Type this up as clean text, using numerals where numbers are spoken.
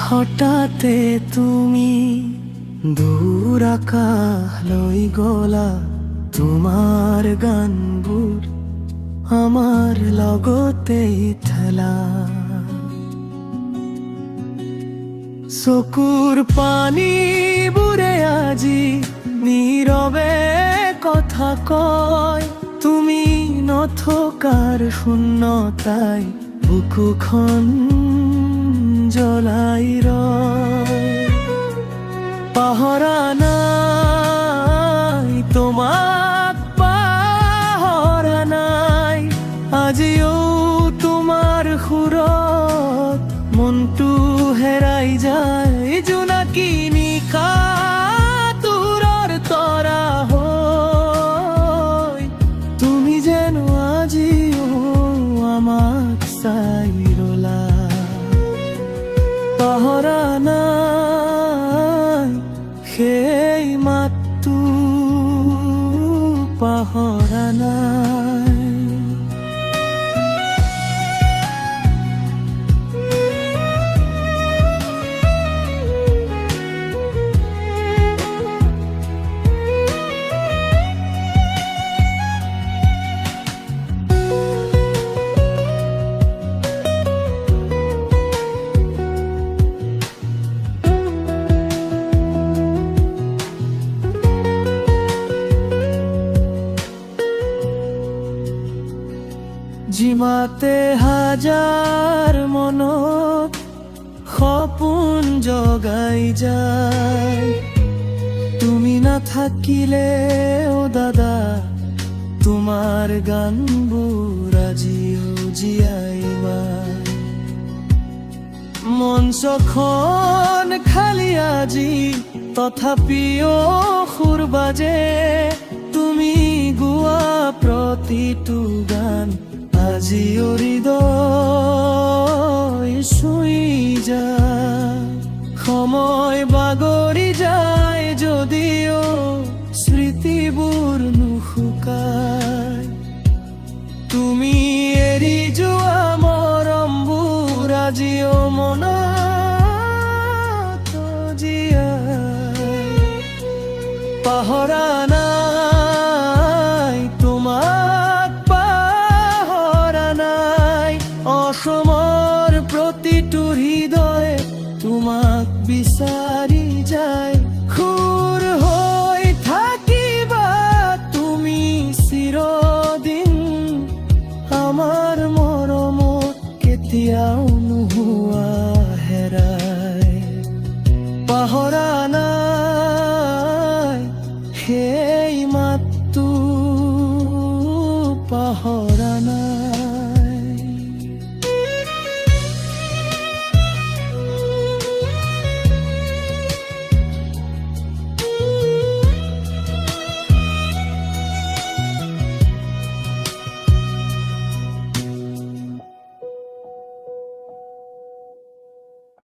হঠাতে তুমি দূৰ আকাশলৈ গলা, তোমাৰ গানবোৰ আমাৰ লগতেই ঠেলা। চকুৰ পানীবোৰে আজি নীৰৱে কথা কয়, তুমি নথকাৰ শূন্যতাই বুকুখন জ্বলাই ৰয়। পাহৰা নাই তোমাক, পাহৰা নাই আজিও তোমাৰ সুৰত মনটো হেৰাই যায়। জোনাকী নিশা দূৰৰ তৰা হৈ, তুমি যেন আজিও আমাক চাই ৰলা। পাহৰা নাই সেই মাতটো, পাহৰা নাই। জিমাতে হাজাৰ মনত সপোন জগাই যায়, তুমি নাথাকিলে ও দাদা তোমাৰ গানবোৰ আজিও জীয়াইবা। মঞ্চখন খালি আজি তথাপিও সুৰ বাজে, তুমি গোৱা প্ৰতিটো গান আজিও হৃদয় চুই যায়। সময় বাগৰি যায় যদিও স্মৃতিবোৰ নুশুকায়, তুমি এৰি যোৱা মৰমবোৰ আজিও মনত জীয়াই। পাহৰা নাই তোমাক, পাহৰা নাই অসমৰ প্ৰতিটো হৃদয় তোমাক বিচাৰি যায়। সুৰ হৈ থাকিবা তুমি চিৰদিন, আমাৰ মৰমত কেতিয়াও নোহোৱা হেৰাই। পাহৰা